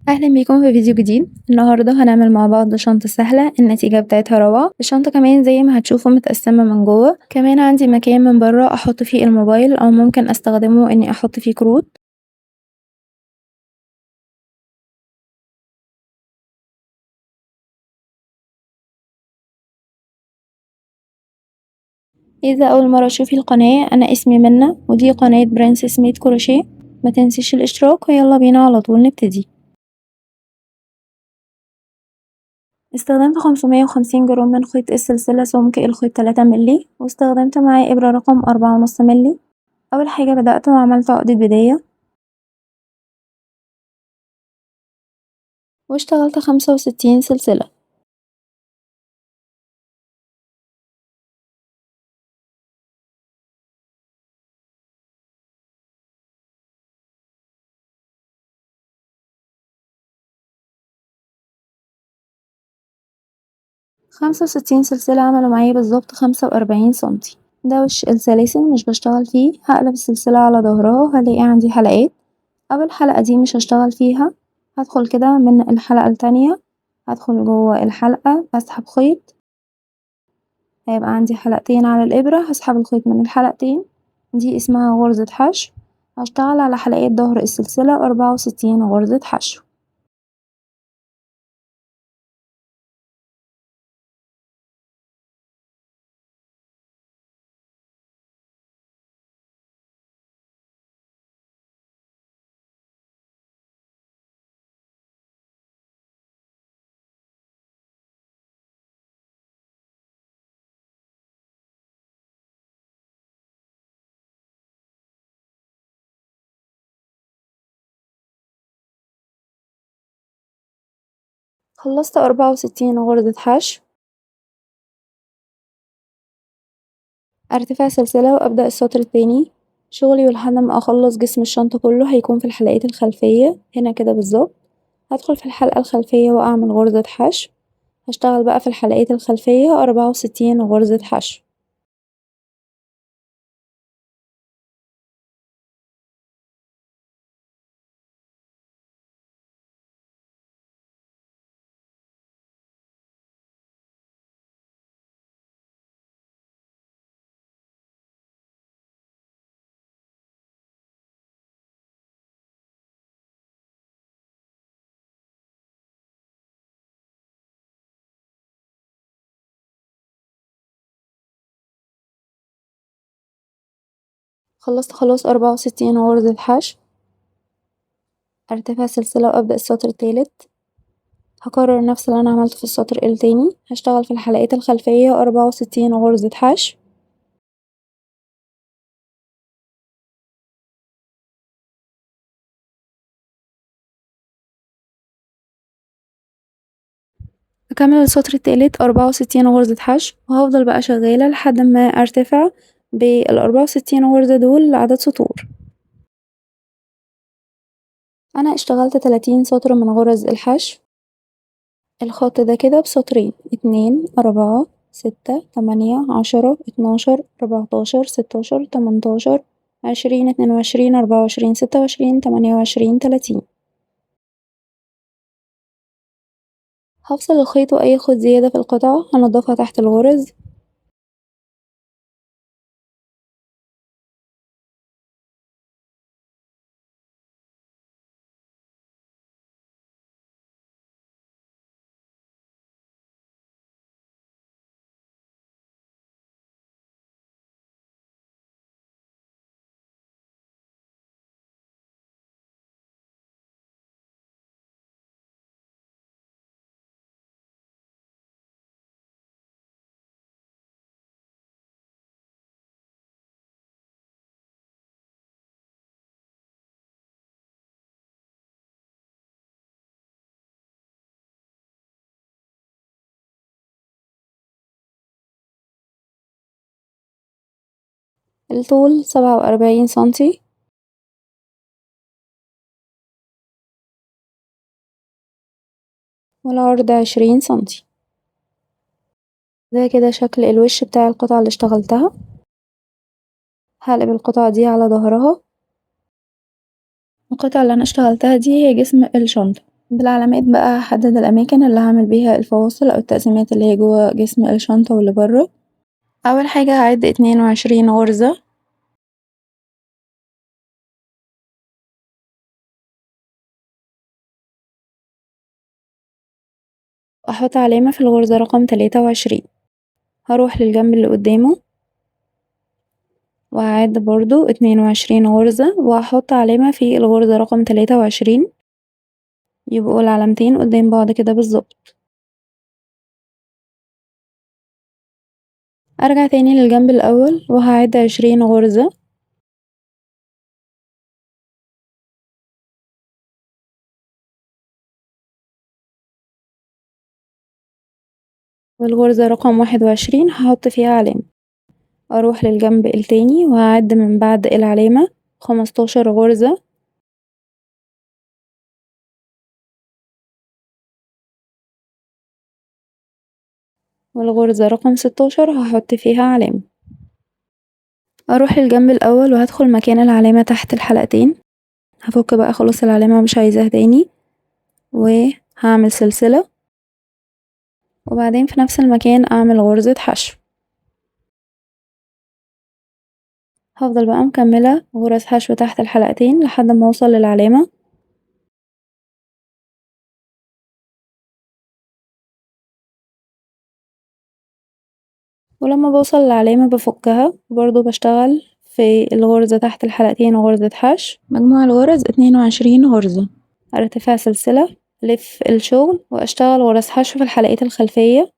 أهلا بيكم في فيديو جديد. النهاردة هنعمل مع بعض شنطة سهلة النتيجة بتاعتها روعة. الشنطة كمان زي ما هتشوفوا متقسمة من جوه، كمان عندي مكان من برا أحط فيه الموبايل أو ممكن أستخدمه إني أحط فيه كروت. إذا أول مرة تشوفي القناة، أنا اسمي منى ودي قناة برنسس ميد كروشيه. ما تنسيش الاشتراك ويلا بينا على طول نبتدي. استخدمت 550 جرام من خيط السلسلة سمك الخيط 3 ملي، واستخدمت معاه إبرة رقم 4.5 ملي. أول حاجة بدأت وعملت عقدة بداية واشتغلت 65 سلسلة. 65 سلسلة عملوا معايا بالظبط 45 سنتي. ده وش السلاسل مش بشتغل فيه. هقلب السلسلة على ظهرها وهلاقي عندي حلقات. أول حلقة دي مش هشتغل فيها، هدخل كده من الحلقة التانية، هدخل جوه الحلقة أسحب خيط، هيبقى عندي حلقتين على الإبرة، هسحب الخيط من الحلقتين، دي اسمها غرزة حشو. هشتغل على حلقات ظهر السلسلة 64 غرزة حشو. خلصت 64 غرزة حشو. ارتفع سلسلة وابدأ السطر التاني. شغلي ولحد ما اخلص جسم الشنطة كله هيكون في الحلقات الخلفية هنا كده بالظبط. هدخل في الحلقة الخلفية واعمل غرزة حشو. هشتغل بقى في الحلقات الخلفية 64 غرزة حشو. خلصت خلاص 64 غرزة حشو. ارتفع سلسلة وابدأ السطر التالت. هكرر نفس اللي انا عملته في السطر التاني. هشتغل في الحلقات الخلفية 64 غرزة حشو. هكمل السطر التالت 64 غرزة حشو، وهفضل بقى شغالة لحد ما ارتفع بال64 غرزة دول لعدد سطور. انا اشتغلت 30 سطر من غرز الحشو. الخط ده كده بسطرين: 2 4 6 8 10 12 14 16 18 20 22 24 26 28 30. هفصل الخيط واي خيط زيادة في القطعة هنضفها تحت الغرز. الطول 47 سنتي، والعرض 20 سنتي. ده كده شكل الوش بتاع القطعة اللي اشتغلتها. هقلب القطعة دي على ظهرها. القطعة اللي انا اشتغلتها دي هي جسم الشنطة. بالعلامات بقى هحدد الأماكن اللي هعمل بيها الفواصل أو التقسيمات اللي هي جوه جسم الشنطة واللي بره. أول حاجة هعد 22 غرزة، وأحط علامة في الغرزة رقم 23. هروح للجنب اللي قدامه وهعد برضو 22 غرزة وهحط علامة في الغرزة رقم 23، يبقوا العلامتين قدام بعض كده بالظبط. أرجع تاني للجنب الأول وهعد 20 غرزة، والغرزة رقم 21 هحط فيها علامة. أروح للجنب التاني وهعد من بعد العلامة 15 غرزة، والغرزة رقم 16 هحط فيها علامة. أروح للجنب الأول وهدخل مكان العلامة تحت الحلقتين، هفك بقى خلاص العلامة مش عايزاها تاني، وهعمل سلسلة وبعدين في نفس المكان أعمل غرزة حشو. هفضل بقى مكملة غرز حشو تحت الحلقتين لحد ما اوصل للعلامة، ولما بوصل للعلامة بفكها وبرضه بشتغل في الغرزة تحت الحلقتين غرزة حشو. مجموع الغرز 22 غرزة. ارتفاع سلسلة، ألف الشغل وأشتغل غرز حشو في الحلقات الخلفية.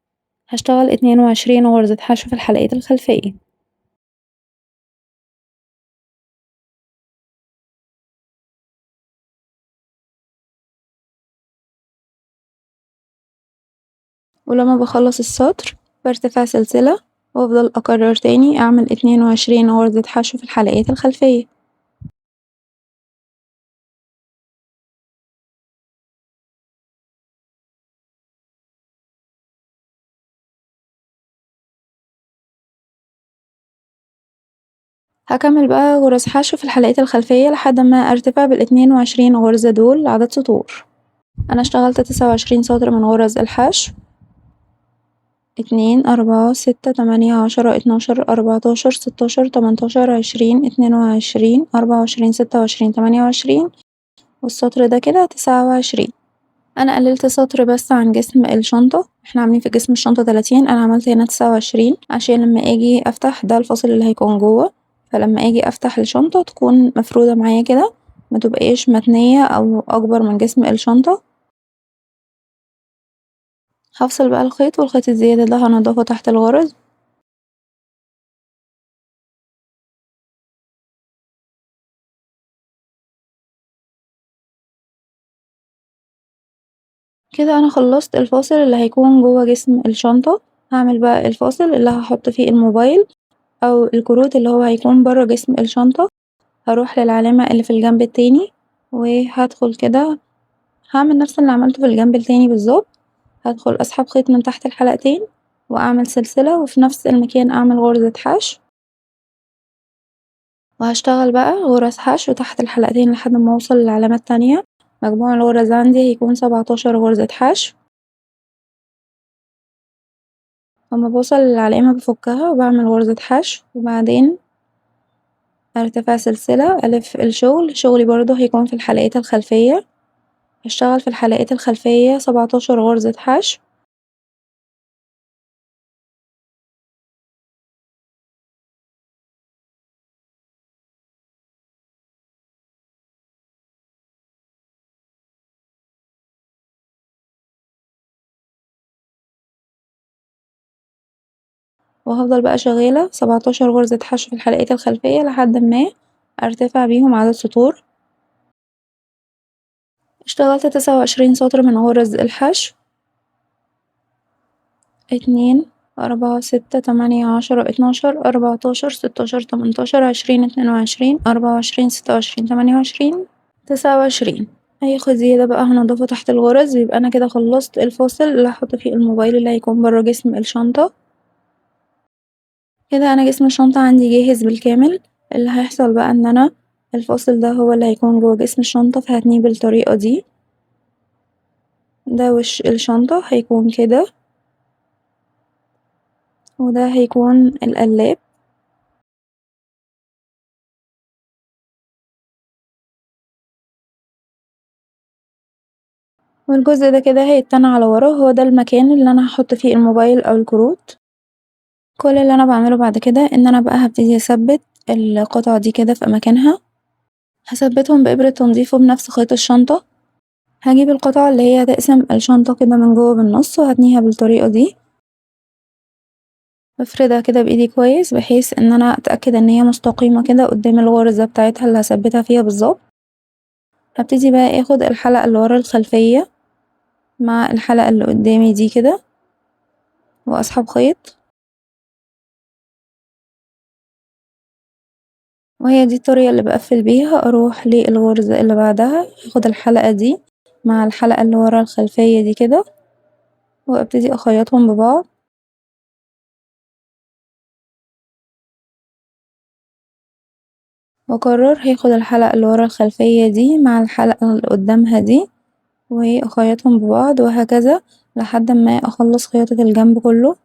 هشتغل 22 غرزة حشو في الحلقات الخلفية. ولما بخلص السطر برتفع سلسلة وأفضل أكرر تاني أعمل 22 غرزة حشو في الحلقات الخلفية. هكمل بقى غرز حشو في الحلقات الخلفية لحد ما ارتفع بال22 غرزة دول عدد سطور. أنا اشتغلت 29 سطر من غرز الحشو، 2 4 6 8 10 12 14 16 18 20 22 24 26 28، والسطر ده كده 29. أنا قللت سطر بس عن جسم الشنطة، احنا عاملين في جسم الشنطة 30، أنا عملت هنا 29 عشان لما اجي افتح ده الفاصل اللي هيكون جوه، فلما اجي افتح الشنطة تكون مفرودة معايا كده متبقاش متنية أو أكبر من جسم الشنطة. هفصل بقى الخيط، والخيط الزيادة ده هنضفه تحت الغرز. كده أنا خلصت الفاصل اللي هيكون جوه جسم الشنطة. هعمل بقى الفاصل اللي هحط فيه الموبايل أو الكروت اللي هو هيكون برا جسم الشنطة. هروح للعلامة اللي في الجنب التاني وهدخل كده، هعمل نفس اللي عملته في الجنب التاني بالظبط. هدخل أسحب خيط من تحت الحلقتين وأعمل سلسلة وفي نفس المكان أعمل غرزة حشو، وهشتغل بقى غرز حشو تحت الحلقتين لحد ما اوصل للعلامة التانية. مجموع الغرز عندي هيكون 17 غرزة حشو. لما بوصل للعلامة بفكها وبعمل غرزة حشو وبعدين ارتفاع سلسلة، ألف الشغل. شغلي برضه هيكون في الحلقات الخلفية، هشتغل في الحلقات الخلفية 17 غرزة حشو. وهفضل بقى شغالة 17 غرزة حشو في الحلقات الخلفية لحد ما ارتفع بيهم عدد سطور. اشتغلت 29 سطر من غرز الحشو، 2 4 6 8 10 12 14 16 18 20 22 24 26 28 29. أي خيط زيادة بقى هنضيفه تحت الغرز، يبقى أنا كده خلصت الفاصل اللي هحط فيه الموبايل اللي هيكون برا جسم الشنطة. كده أنا جسم الشنطة عندي جاهز بالكامل. اللي هيحصل بقى إن أنا الفاصل ده هو اللي هيكون جوا جسم الشنطة، فهتنيه بالطريقة دي. ده وش الشنطة هيكون كده، وده هيكون القلاب. والجزء ده كده هيتنى على ورا، هو ده المكان اللي أنا هحط فيه الموبايل أو الكروت. كل اللي أنا بعمله بعد كده إن أنا بقى هبتدي أثبت القطع دي كده في أماكنها، هثبتهم بإبرة تنظيف وبنفس خيط الشنطة. هجيب القطعة اللي هي هتقسم الشنطة كده من جوه بالنص وهتنيها بالطريقة دي، بفردها كده بإيدي كويس بحيث إن أنا أتأكد إن هي مستقيمة كده قدام الغرزة بتاعتها اللي هثبتها فيها بالظبط. هبتدي بقى اخد الحلقة اللي ورا الخلفية مع الحلقة اللي قدامي دي كده وأسحب خيط، وهي دي الطريقة اللي بقفل بيها. أروح للغرزة اللي بعدها هاخد الحلقة دي مع الحلقة اللي ورا الخلفية دي كده وأبتدي أخيطهم ببعض. وأكرر هاخد الحلقة اللي ورا الخلفية دي مع الحلقة اللي قدامها دي وأخيطهم ببعض وهكذا لحد ما أخلص خياطة الجنب كله.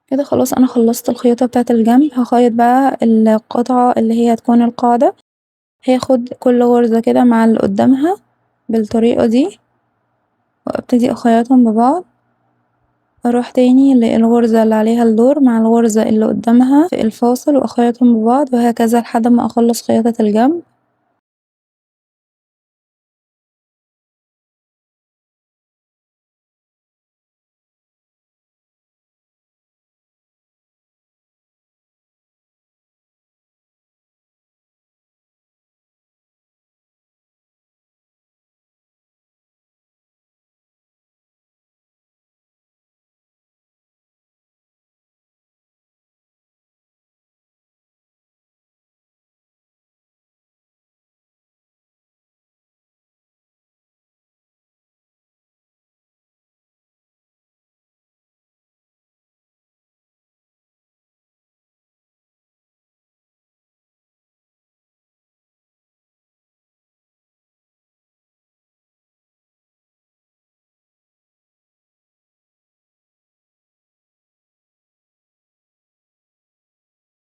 كده خلاص أنا خلصت الخياطة بتاعة الجنب. هخيط بقى القطعة اللي هي هتكون القاعدة، هاخد كل غرزة كده مع اللي قدامها بالطريقة دي وأبتدي أخيطهم ببعض. أروح تاني للغرزة اللي عليها الدور مع الغرزة اللي قدامها في الفاصل وأخيطهم ببعض وهكذا لحد ما أخلص خياطة الجنب.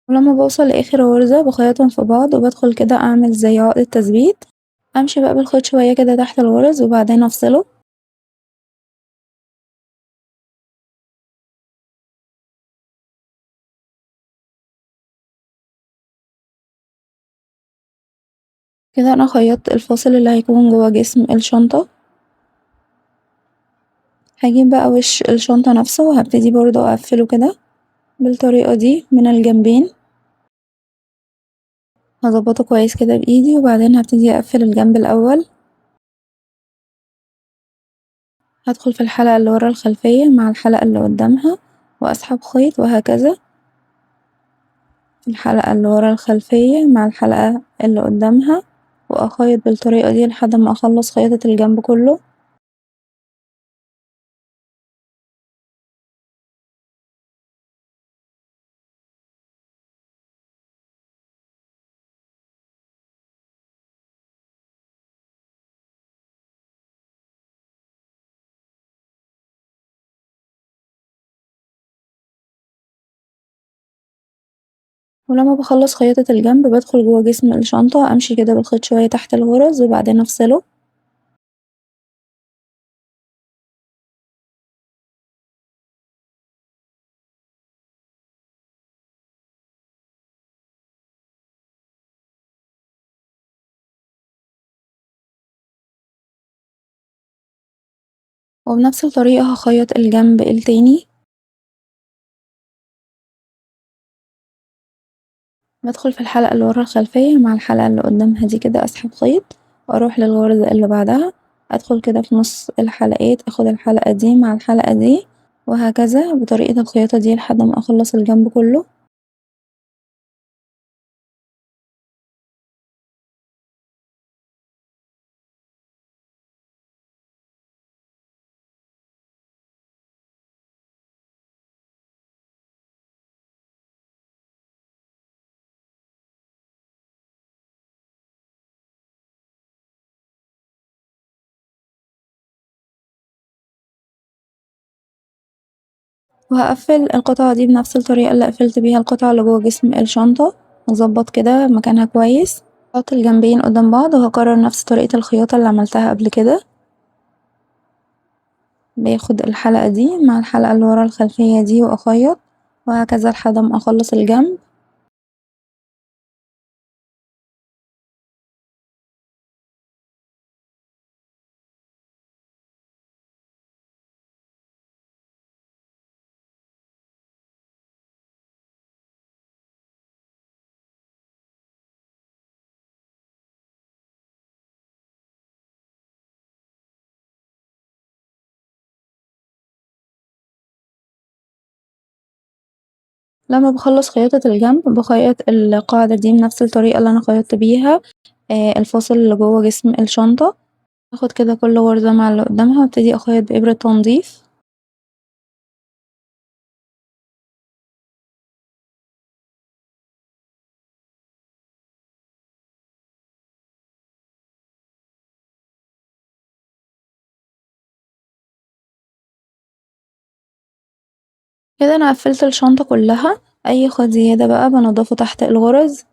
ولما بوصل لآخر غرزة بخيطهم في بعض وبدخل كده أعمل زي عقدة تثبيت، أمشي بقى بالخيط شوية كده تحت الغرز وبعدين أفصله. كده أنا خيطت الفاصل اللي هيكون جوا جسم الشنطة. هجيب بقى وش الشنطة نفسه وهبتدي برضه أقفله كده بالطريقة دي من الجنبين، هظبطه كويس كده بإيدي وبعدين هبتدي أقفل الجنب الأول. هدخل في الحلقة اللي ورا الخلفية مع الحلقة اللي قدامها وأسحب خيط وهكذا، الحلقة اللي ورا الخلفية مع الحلقة اللي قدامها وأخيط بالطريقة دي لحد ما أخلص خياطة الجنب كله. ولما بخلص خياطة الجنب بدخل جوا جسم الشنطة أمشي كده بالخيط شوية تحت الغرز وبعدين أفصله. وبنفس الطريقة هخيط الجنب التاني. بدخل في الحلقة اللي ورا الخلفية مع الحلقة اللي قدامها دي كده أسحب خيط وأروح للغرزة اللي بعدها، أدخل كده في نص الحلقات أخد الحلقة دي مع الحلقة دي وهكذا بطريقة الخياطة دي لحد ما أخلص الجنب كله. وهقفل القطعة دي بنفس الطريقة اللي قفلت بيها القطعة اللي جوه جسم الشنطة، هظبط كده مكانها كويس، هحط الجنبين قدام بعض وهكرر نفس طريقة الخياطة اللي عملتها قبل كده، باخد الحلقة دي مع الحلقة اللي ورا الخلفية دي وأخيط، وهكذا لحد ما أخلص الجنب. لما بخلص خياطة الجنب بخيط القاعدة دي بنفس الطريقة اللي أنا خيطت بيها الفاصل اللي جوه جسم الشنطة، هاخد كده كل غرزة مع اللي قدامها وابتدي أخيط بإبرة تنظيف. كده أنا قفلت الشنطة كلها، أي خيط زيادة بقى بنضفه تحت الغرز.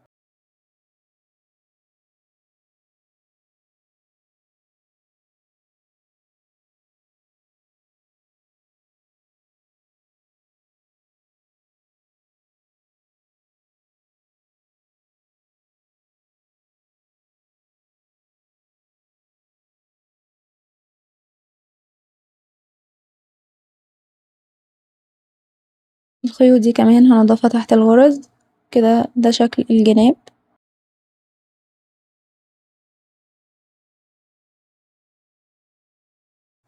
الخيوط دي كمان هنضفها تحت الغرز. كده ده شكل الجناب،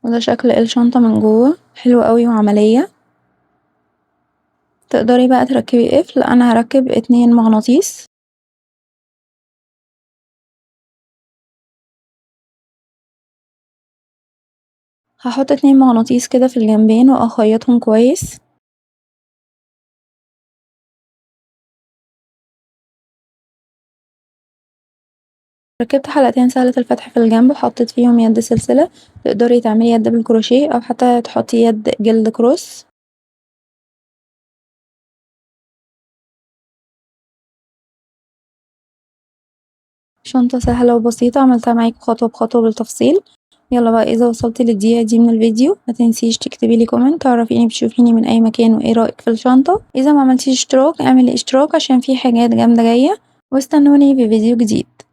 وده شكل الشنطة من جوه، حلوة قوي وعملية. تقدري بقى تركبي قفل، أنا هركب 2 مغناطيس. هحط 2 مغناطيس كده في الجنبين وأخيطهم كويس. ركبت حلقتين سهلة الفتح في الجنب وحطيت فيهم يد سلسلة، تقدري تعملي يد بالكروشيه أو حتى تحطي يد جلد كروس. شنطة سهلة وبسيطة عملتها معاكي خطوة بخطوة بالتفصيل. يلا بقى إذا وصلتي للدقيقة دي من الفيديو متنسيش تكتبي لي كومنت تعرفيني بتشوفيني من أي مكان وإيه رأيك في الشنطة. إذا ما عملتيش اشتراك اعملي اشتراك عشان في حاجات جامدة جاية، واستنوني في فيديو جديد.